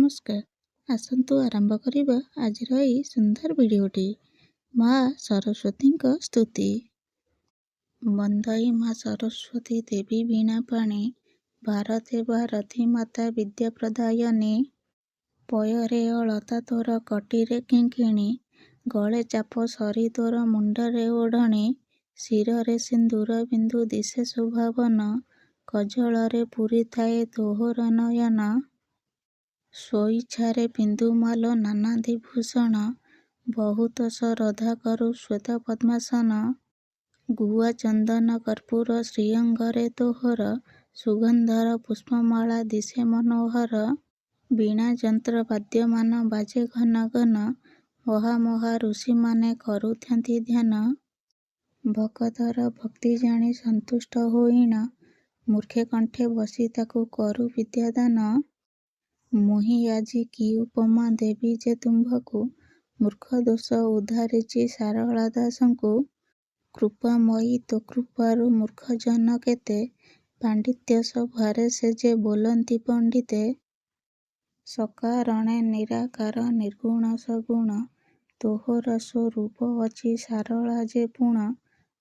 ନମସ୍କାର। ଆସନ୍ତୁ ଆରମ୍ଭ କରିବା ଆଜିର ଏହି ସୁନ୍ଦର ଭିଡ଼ିଓଟି। ମା ସରସ୍ୱତୀଙ୍କ ସ୍ତୁତି। ବନ୍ଦାଇ ମା ସରସ୍ୱତୀ ଦେବୀ ବୀଣାପାଣି, ଭାରତେ ଭାରତୀ ମାତା ବିଦ୍ୟା ପ୍ରଦାୟିନୀ। ପୟରେ ଅଳତା ତୋର କଟିରେ କିଙ୍କିଣୀ, ଗଳେ ଚାପ ସରି ତୋର ମୁଣ୍ଡରେ ଓଢ଼ଣୀ। ଶିରରେ ସିନ୍ଦୂର ବିନ୍ଦୁ ଦିଶେ ଶୋଭାବନ, କଜଳରେ ପୂରିଥାଏ ତୋହର ନୟନ। ସ୍ୱଇଚ୍ଛାରେ ପିନ୍ଧୁମାଲ ନାନାଦି ଭୂଷଣ, ବହୁତ ଶରଧା କରୁ ଶ୍ୱେତ ପଦ୍ମାସନ। ଗୁଆ ଚନ୍ଦନ କର୍ପୂର ଶ୍ରୀଅଙ୍ଗରେ ତୋହର, ସୁଗନ୍ଧର ପୁଷ୍ପମାଳା ଦିଶେ ମନୋହର। ବୀଣା ଯନ୍ତ୍ର ବାଦ୍ୟମାନ ବାଜେ ଘନ ଘନ, ମହା ମହା ଋଷିମାନେ କରୁଥାନ୍ତି ଧ୍ୟାନ। ଭକତର ଭକ୍ତି ଜାଣି ସନ୍ତୁଷ୍ଟ ହୋଇଣ, ମୂର୍ଖେ କଣ୍ଠେ ବସି ତାକୁ କରୁ ବିଦ୍ୟାଦାନ। ମୁହିଁ ଆଜି କି ଉପମା ଦେବି ଯେ ତୁମ୍ଭଙ୍କୁ, ମୂର୍ଖ ଦୋଷ ଉଦ୍ଧାରିଛି ସାରଳା ଦାସଙ୍କୁ। କୃପାମୟୀ ତୋ କୃପାରୁ ମୂର୍ଖ ଜନ କେତେ, ପାଣ୍ଡିତ୍ୟ ସଭାରେ ସେ ଯେ ବୋଲନ୍ତି ପଣ୍ଡିତେ। ସକାରଣେ ନିରାକାର ନିର୍ଗୁଣ ସଗୁଣ, ତୋହର ସ୍ୱରୂପ ଅଛି ସାରଳା ଯେ ପୁଣ।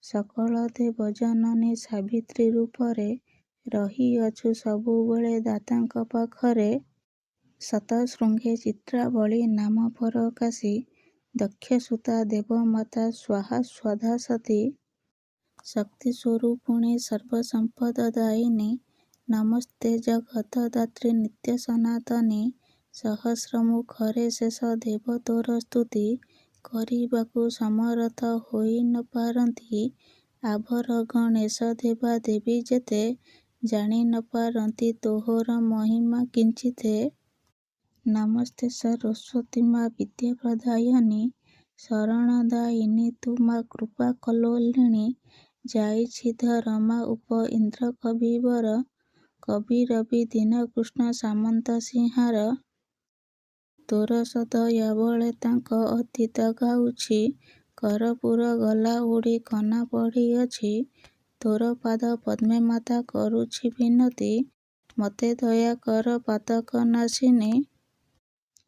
ସକଳ ଦେବ ଜନନୀ ସାବିତ୍ରୀ ରୂପରେ, ରହିଅଛୁ ସବୁବେଳେ ଦାତାଙ୍କ ପାଖରେ। ଶତଶୃଙ୍ଗେ ଚିତ୍ରାବଳୀ ନାମ ପରକାଶୀ, ଦକ୍ଷସୁତା ଦେବମାତା ସ୍ୱାହା ସ୍ୱଧା ସତୀ। ଶକ୍ତି ସ୍ୱରୂପିଣୀ ସର୍ବସମ୍ପଦ ଦାୟିନୀ, ନମସ୍ତେ ଜଗତ ଦାତ୍ରୀ ନିତ୍ୟ ସନାତନୀ। ସହସ୍ର ମୁଖରେ ଶେଷ ଦେବ ତୋର ସ୍ତୁତି, କରିବାକୁ ସମରଥ ହୋଇ ନ ପାରନ୍ତି। ଆଭର ଗଣେଶ ଦେବା ଦେବୀ ଯେତେ, ଜାଣି ନ ପାରନ୍ତି ତୋହର ମହିମା କିଞ୍ଚିତେ। ନମସ୍ତେ ସରସ୍ୱତୀ ମା ବିଦ୍ୟା ପ୍ରଦାୟିନୀ, ଶରଣଦାୟିନୀ ତୁ ମା କୃପା କଲୋଳିନୀ। ଯାଇଛି ଧରମା ଉପ ଇନ୍ଦ୍ର କବିବର, କବି ରବି ଦୀନ କୃଷ୍ଣ ସାମନ୍ତ ସଂହାର। ତୋର ସଦୟା ବଳେ ତାଙ୍କ ଅତୀତ ଗାଉଛି, କରପୁର ଗଲା ଉଡ଼ି କନା ପଡ଼ିଅଛି। ତୋର ପାଦ ପଦ୍ମେ ମାତା କରୁଛି ବିନତି, ମୋତେ ଦୟା କର ପାତକ ନାଶିନୀ।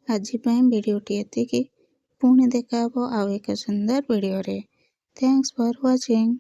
ଆଜି ପାଇଁ ଭିଡ଼ିଓଟି ଏତିକି। ପୁଣି ଦେଖା ହେବ ଆଉ ଏକ ସୁନ୍ଦର ଭିଡ଼ିଓରେ। Thanks for watching.